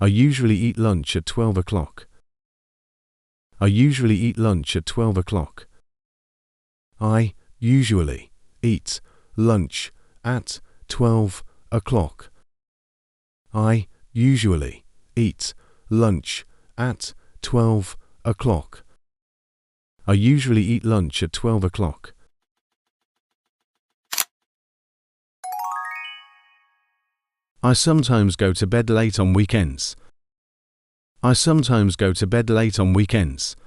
I usually eat lunch at 12 o'clock. I usually eat lunch at 12 o'clock. I usually eat lunch at 12 o'clock. I usually eat lunch at 12 o'clock. I usually eat lunch at 12 o'clock. I sometimes go to bed late on weekends. I sometimes go to bed late on weekends.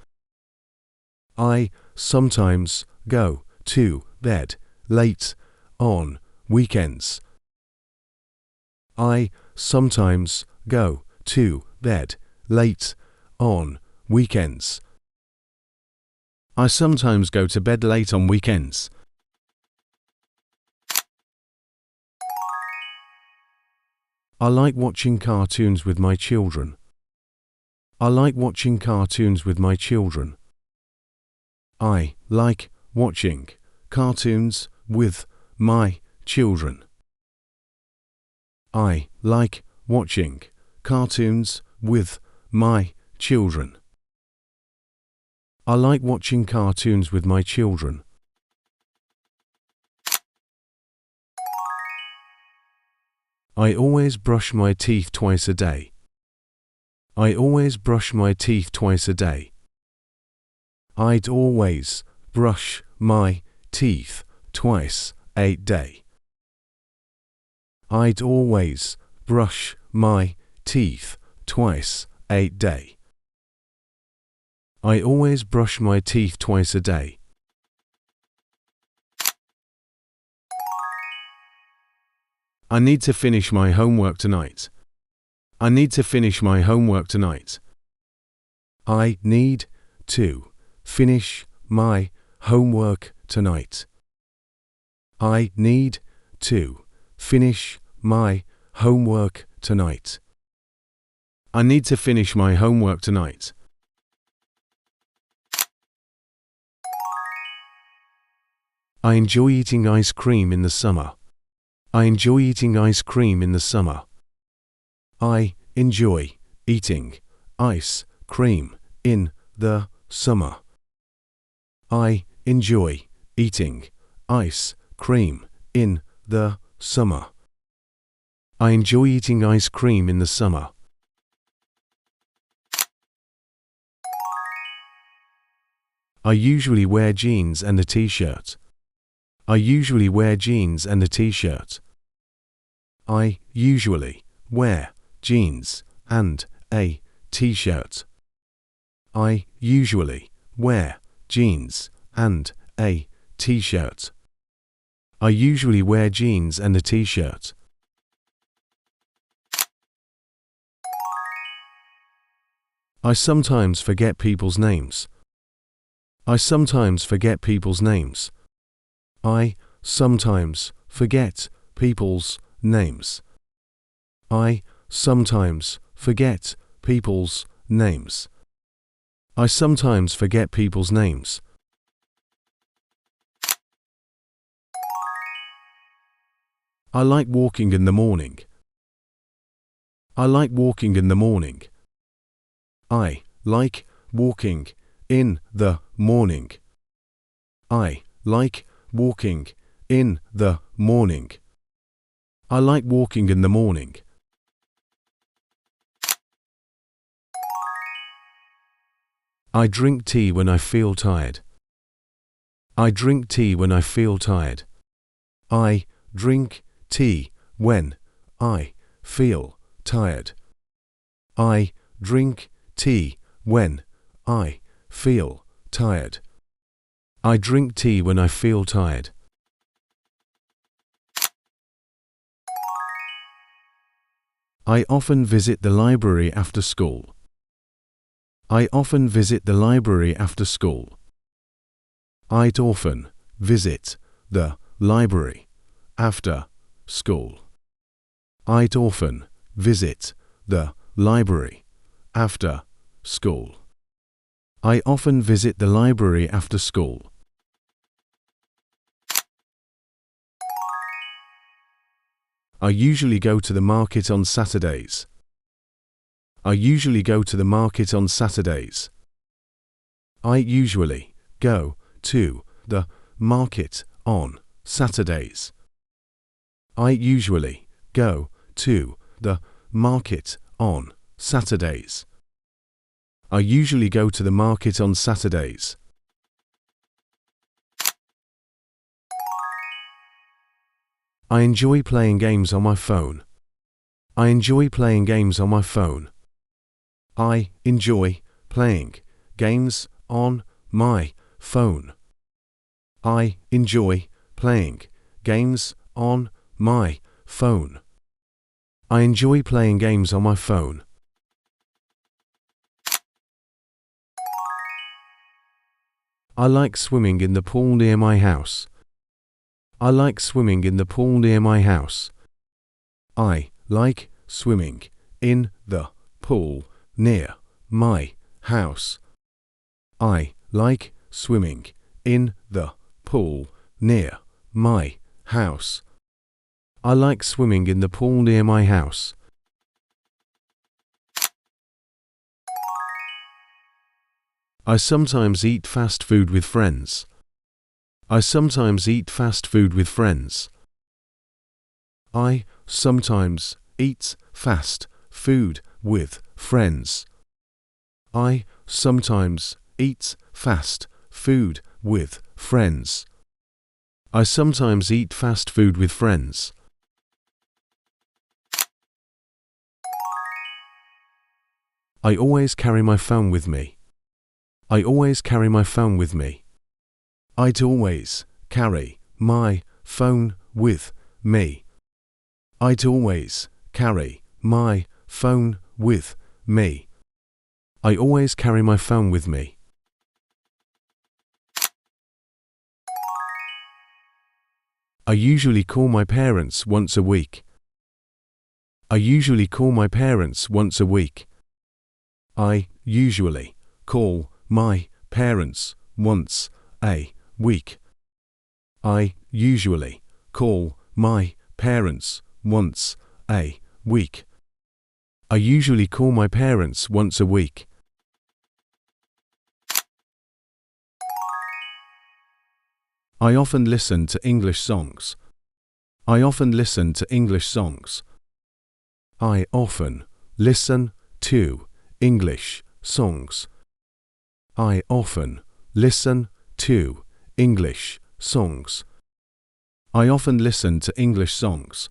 I sometimes go to bed late on weekends. I sometimes go to bed late on weekends. I sometimes go to bed late on weekends. I like watching cartoons with my children. I like watching cartoons with my children. I like watching cartoons with my children. I like watching cartoons with my children. I like watching cartoons with my children. I always brush my teeth twice a day. I always brush my teeth twice a day. I'd always brush my teeth twice a day. I'd always brush my teeth twice a day. I always brush my teeth twice a day. I need to finish my homework tonight. I need to finish my homework tonight. I need to finish my homework tonight. I need to finish my homework tonight. I need to finish my homework tonight. I enjoy eating ice cream in the summer. I enjoy eating ice cream in the summer. I enjoy eating ice cream in the summer. I enjoy eating ice cream in the summer. I enjoy eating ice cream in the summer. I usually wear jeans and a t-shirt. I usually wear jeans and a t-shirt. I usually wear jeans and a t-shirt. I usually wear jeans and a t-shirt. I usually wear jeans and a t-shirt. I sometimes forget people's names. I sometimes forget people's names. I sometimes forget people's names. I sometimes forget people's names. I sometimes forget people's names. I like walking in the morning. I like walking in the morning. I like walking in the morning. I like walking in the morning. I like walking in the morning. I drink tea when I feel tired. I drink tea when I feel tired. I drink tea when I feel tired. I drink tea when I feel tired. I drink tea when I feel tired. I often visit the library after school. I often visit the library after school. I'd often visit the library after school. I'd often visit the library after school. I often visit the library after school. I usually go to the market on Saturdays. I usually go to the market on Saturdays. I usually go to the market on Saturdays. I usually go to the market on Saturdays. I usually go to the market on Saturdays. I enjoy playing games on my phone. I enjoy playing games on my phone. I enjoy playing games on my phone. I enjoy playing games on my phone. I enjoy playing games on my phone. I like swimming in the pool near my house. I like swimming in the pool near my house. I like swimming in the pool near my house. I like swimming in the pool near my house. I like swimming in the pool near my house. I sometimes eat fast food with friends. I sometimes eat fast food with friends. I sometimes eat fast food with friends. I sometimes eat fast food with friends. I sometimes eat fast food with friends. I always carry my phone with me. I always carry my phone with me. I'd always carry my phone with me. I'd always carry my phone with me. I always carry my phone with me. I usually call my parents once a week. I usually call my parents once a week. I usually call my parents once a week. I usually call my parents once a week. I usually call my parents once a week. I often listen to English songs. I often listen to English songs. I often listen to English songs. I often listen to English songs. I often listen to English songs.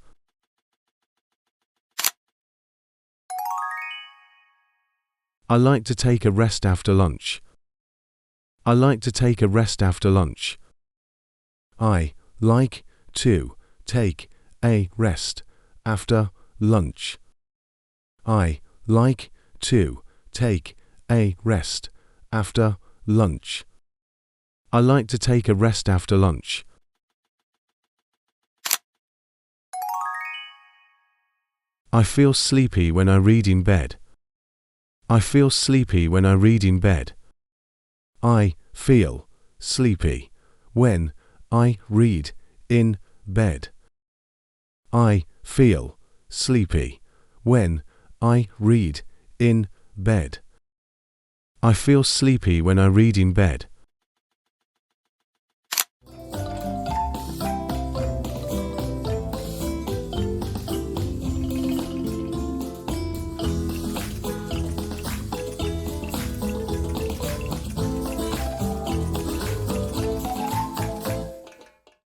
I like to take a rest after lunch. I like to take a rest after lunch. I like to take a rest after lunch. I like to take a rest after lunch. I like to take a rest after lunch. I feel sleepy when I read in bed. I feel sleepy when I read in bed. I feel sleepy when I read in bed. I feel sleepy when I read in bed. I feel sleepy when I read in bed.